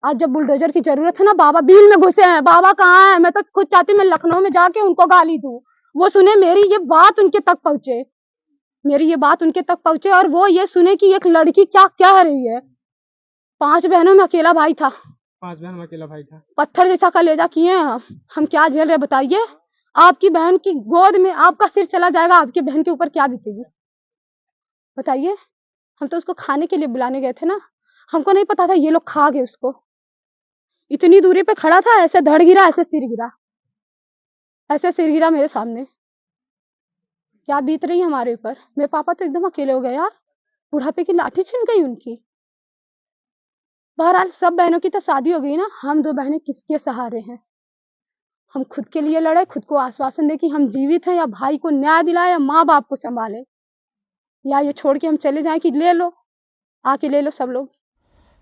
आज जब बुलडोजर की जरूरत है ना, बाबा बिल में घुसे हैं। बाबा कहाँ है? मैं तो खुद चाहती हूँ मैं लखनऊ में जाके उनको गाली दूं, वो सुने मेरी ये बात उनके तक पहुंचे, मेरी ये बात उनके तक पहुंचे और वो ये सुने कि एक लड़की क्या कह रही है। 5 बहनों में अकेला भाई था, 5 बहन में अकेला भाई था। पत्थर जैसा कलेजा किए हैं हम क्या झेल रहे बताइए। आपकी बहन की गोद में आपका सिर चला जाएगा, आपकी बहन के ऊपर क्या बीतेगी बताइए। हम तो उसको खाने के लिए बुलाने गए थे ना, हमको नहीं पता था ये लोग खा गए उसको। इतनी दूरी पे खड़ा था, ऐसे धड़ गिरा, ऐसे सिर गिरा, ऐसे सिर गिरा मेरे सामने। क्या बीत रही है हमारे ऊपर। मेरे पापा तो एकदम अकेले हो गए यार, बुढ़ापे की लाठी छिन गई उनकी। बहरहाल सब बहनों की तो शादी हो गई ना, हम 2 बहनें किसके सहारे हैं। हम खुद के लिए लड़े, खुद को आश्वासन दे कि हम जीवित हैं, या भाई को न्याय दिलाए, या माँ बाप को संभाले, या ये छोड़ के हम चले जाएं कि ले लो, आके ले लो सब लोग।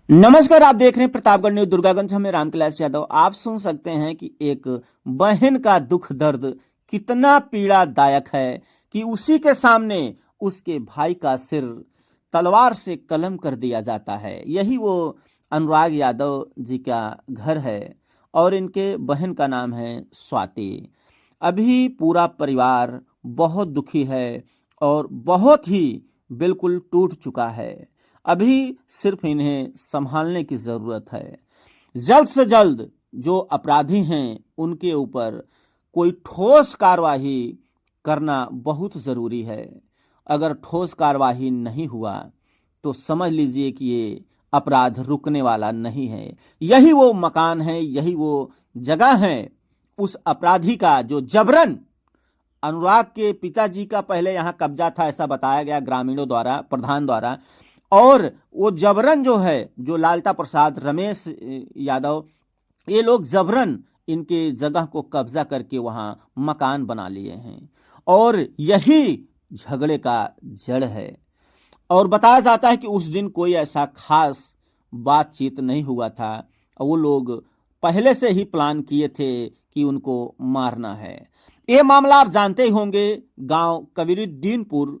नमस्कार, आप देख रहे हैं प्रतापगढ़ न्यूज दुर्गागंज। हमें रामकैलाश यादव। आप सुन सकते हैं कि एक बहन का दुख दर्द कितना पीड़ादायक है कि उसी के सामने उसके भाई का सिर तलवार से कलम कर दिया जाता है। यही वो अनुराग यादव जी का घर है और इनके बहन का नाम है स्वाति। अभी पूरा परिवार बहुत दुखी है और बहुत ही बिल्कुल टूट चुका है। अभी सिर्फ इन्हें संभालने की ज़रूरत है। जल्द से जल्द जो अपराधी हैं उनके ऊपर कोई ठोस कार्रवाई करना बहुत ज़रूरी है। अगर ठोस कार्रवाई नहीं हुआ तो समझ लीजिए कि ये अपराध रुकने वाला नहीं है। यही वो मकान है, यही वो जगह है उस अपराधी का जो जबरन अनुराग के पिताजी का पहले यहाँ कब्जा था, ऐसा बताया गया ग्रामीणों द्वारा, प्रधान द्वारा। और वो जबरन जो है, जो लालता प्रसाद, रमेश यादव, ये लोग जबरन इनके जगह को कब्जा करके वहाँ मकान बना लिए हैं और यही झगड़े का जड़ है। और बताया जाता है कि उस दिन कोई ऐसा खास बातचीत नहीं हुआ था, वो लोग पहले से ही प्लान किए थे कि उनको मारना है। ये मामला आप जानते ही होंगे, गांव कबीरुद्दीनपुर,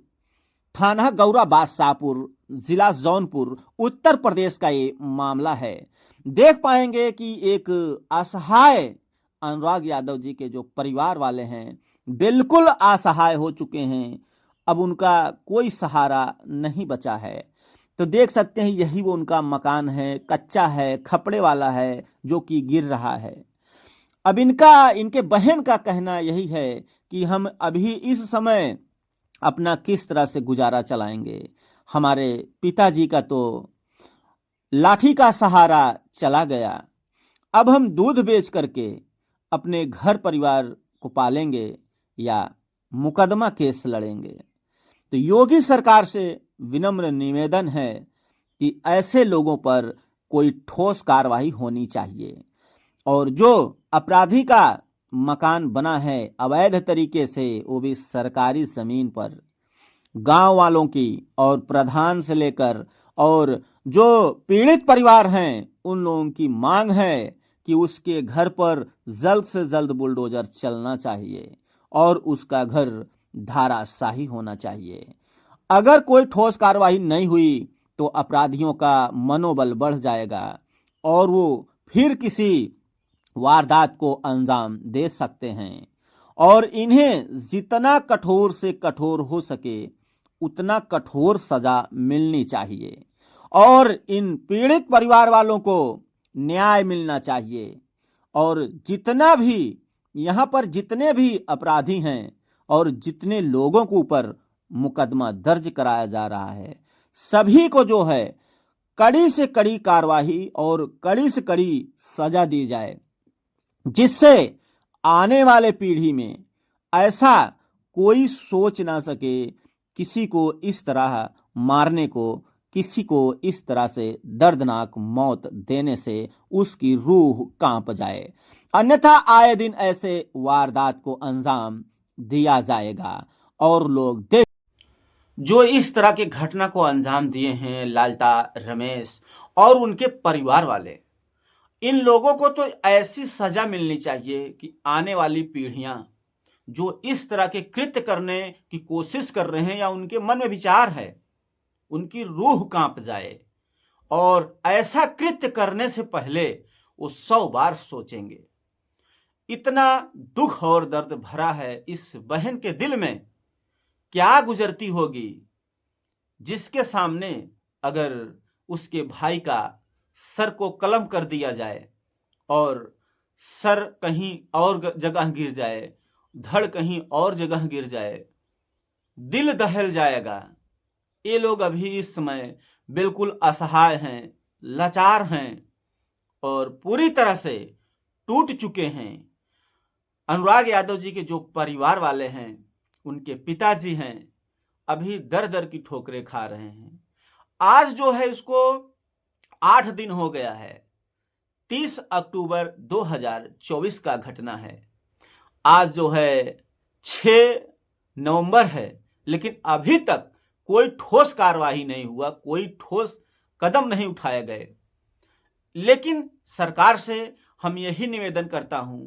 थाना गौरा बादशाहपुर, जिला जौनपुर, उत्तर प्रदेश का ये मामला है। देख पाएंगे कि एक असहाय अनुराग यादव जी के जो परिवार वाले हैं बिल्कुल असहाय हो चुके हैं। अब उनका कोई सहारा नहीं बचा है। तो देख सकते हैं यही वो उनका मकान है, कच्चा है, खपड़े वाला है, जो कि गिर रहा है। अब इनके बहन का कहना यही है कि हम अभी इस समय अपना किस तरह से गुजारा चलाएंगे। हमारे पिताजी का तो लाठी का सहारा चला गया, अब हम दूध बेच करके अपने घर परिवार को पालेंगे या मुकदमा केस लड़ेंगे। तो योगी सरकार से विनम्र निवेदन है कि ऐसे लोगों पर कोई ठोस कार्रवाई होनी चाहिए और जो अपराधी का मकान बना है अवैध तरीके से, वो भी सरकारी जमीन पर, गांव वालों की और प्रधान से लेकर और जो पीड़ित परिवार हैं उन लोगों की मांग है कि उसके घर पर जल्द से जल्द बुलडोजर चलना चाहिए और उसका घर धाराशाही होना चाहिए। अगर कोई ठोस कार्रवाई नहीं हुई तो अपराधियों का मनोबल बढ़ जाएगा और वो फिर किसी वारदात को अंजाम दे सकते हैं। और इन्हें जितना कठोर से कठोर हो सके उतना कठोर सजा मिलनी चाहिए और इन पीड़ित परिवार वालों को न्याय मिलना चाहिए। और जितना भी यहाँ पर जितने भी अपराधी हैं और जितने लोगों के ऊपर मुकदमा दर्ज कराया जा रहा है, सभी को जो है कड़ी से कड़ी कार्रवाई और कड़ी से कड़ी सजा दी जाए, जिससे आने वाले पीढ़ी में ऐसा कोई सोच ना सके किसी को इस तरह मारने को, किसी को इस तरह से दर्दनाक मौत देने से उसकी रूह कांप जाए। अन्यथा आए दिन ऐसे वारदात को अंजाम दिया जाएगा और लोग देख जो इस तरह के घटना को अंजाम दिए हैं, लालता, रमेश और उनके परिवार वाले, इन लोगों को तो ऐसी सजा मिलनी चाहिए कि आने वाली पीढ़ियां जो इस तरह के कृत्य करने की कोशिश कर रहे हैं या उनके मन में विचार है, उनकी रूह कांप जाए और ऐसा कृत्य करने से पहले वो 100 बार सोचेंगे। इतना दुख और दर्द भरा है इस बहन के दिल में, क्या गुजरती होगी जिसके सामने अगर उसके भाई का सर को कलम कर दिया जाए और सर कहीं और जगह गिर जाए, धड़ कहीं और जगह गिर जाए, दिल दहल जाएगा। ये लोग अभी इस समय बिल्कुल असहाय हैं, लाचार हैं और पूरी तरह से टूट चुके हैं। अनुराग यादव जी के जो परिवार वाले हैं, उनके पिताजी हैं, अभी दर दर की ठोकरें खा रहे हैं। आज जो है इसको 8 दिन हो गया है, 30 अक्टूबर 2024 का घटना है। आज जो है 6 नवंबर है, लेकिन अभी तक कोई ठोस कार्यवाही नहीं हुआ, कोई ठोस कदम नहीं उठाए गए। लेकिन सरकार से हम यही निवेदन करता हूं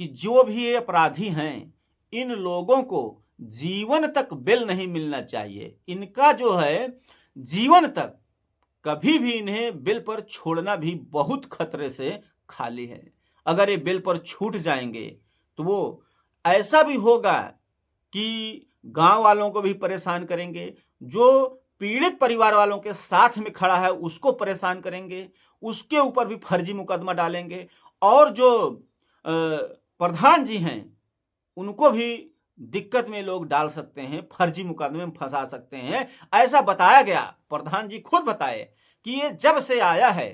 कि जो भी ये अपराधी हैं, इन लोगों को जीवन तक बेल नहीं मिलना चाहिए। इनका जो है जीवन तक कभी भी इन्हें बेल पर छोड़ना भी बहुत खतरे से खाली है। अगर ये बेल पर छूट जाएंगे तो वो ऐसा भी होगा कि गांव वालों को भी परेशान करेंगे, जो पीड़ित परिवार वालों के साथ में खड़ा है उसको परेशान करेंगे, उसके ऊपर भी फर्जी मुकदमा डालेंगे और जो प्रधान जी हैं उनको भी दिक्कत में लोग डाल सकते हैं, फर्जी मुकदमे में फंसा सकते हैं। ऐसा बताया गया, प्रधान जी खुद बताए कि ये जब से आया है,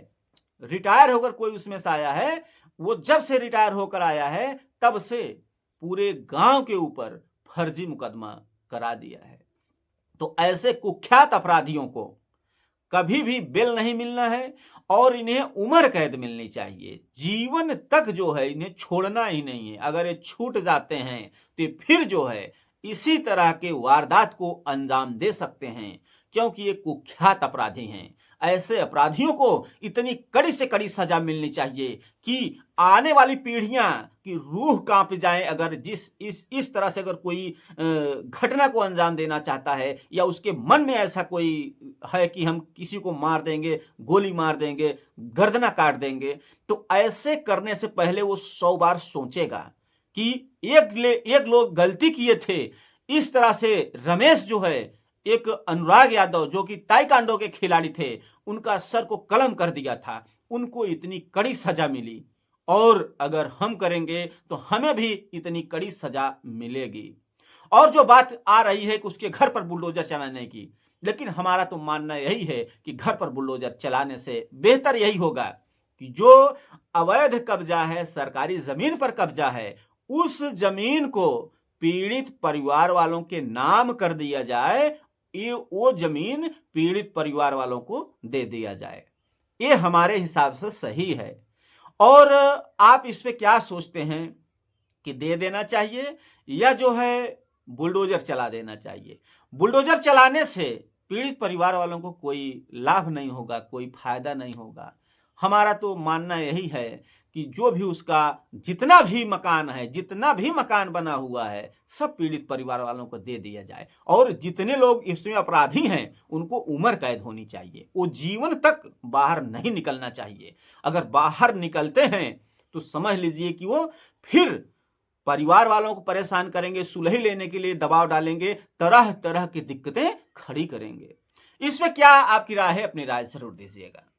रिटायर होकर कोई उसमें से आया है, वो जब से रिटायर होकर आया है तब से पूरे गांव के ऊपर फर्जी मुकदमा करा दिया है। तो ऐसे कुख्यात अपराधियों को कभी भी बेल नहीं मिलना है और इन्हें उम्र कैद मिलनी चाहिए। जीवन तक जो है इन्हें छोड़ना ही नहीं है। अगर ये छूट जाते हैं तो फिर जो है इसी तरह के वारदात को अंजाम दे सकते हैं, क्योंकि ये कुख्यात अपराधी हैं। ऐसे अपराधियों को इतनी कड़ी से कड़ी सजा मिलनी चाहिए कि आने वाली पीढ़ियां की रूह कांप जाए। अगर इस तरह से अगर कोई घटना को अंजाम देना चाहता है या उसके मन में ऐसा कोई है कि हम किसी को मार देंगे, गोली मार देंगे, गर्दना काट देंगे, तो ऐसे करने से पहले वो 100 बार सोचेगा कि एक लोग गलती किए थे। इस तरह से रमेश जो है, एक अनुराग यादव जो कि ताइक्वांडो के खिलाड़ी थे, उनका सर को कलम कर दिया था, उनको इतनी कड़ी सजा मिली और अगर हम करेंगे तो हमें भी इतनी कड़ी सजा मिलेगी। और जो बात आ रही है कि उसके घर पर बुलडोजर चलाने की, लेकिन हमारा तो मानना यही है कि घर पर बुलडोजर चलाने से बेहतर यही होगा कि जो अवैध कब्जा है, सरकारी जमीन पर कब्जा है, उस जमीन को पीड़ित परिवार वालों के नाम कर दिया जाए, वो जमीन पीड़ित परिवार वालों को दे दिया जाए। ये हमारे हिसाब से सही है। और आप इस पे क्या सोचते हैं कि दे देना चाहिए या जो है बुलडोजर चला देना चाहिए? बुलडोजर चलाने से पीड़ित परिवार वालों को कोई लाभ नहीं होगा, कोई फायदा नहीं होगा। हमारा तो मानना यही है कि जो भी उसका जितना भी मकान है, जितना भी मकान बना हुआ है, सब पीड़ित परिवार वालों को दे दिया जाए और जितने लोग इसमें अपराधी हैं उनको उम्र कैद होनी चाहिए। वो जीवन तक बाहर नहीं निकलना चाहिए। अगर बाहर निकलते हैं तो समझ लीजिए कि वो फिर परिवार वालों को परेशान करेंगे, सुलह लेने के लिए दबाव डालेंगे, तरह तरह की दिक्कतें खड़ी करेंगे। इसमें क्या आपकी राय है? अपनी राय जरूर दीजिएगा।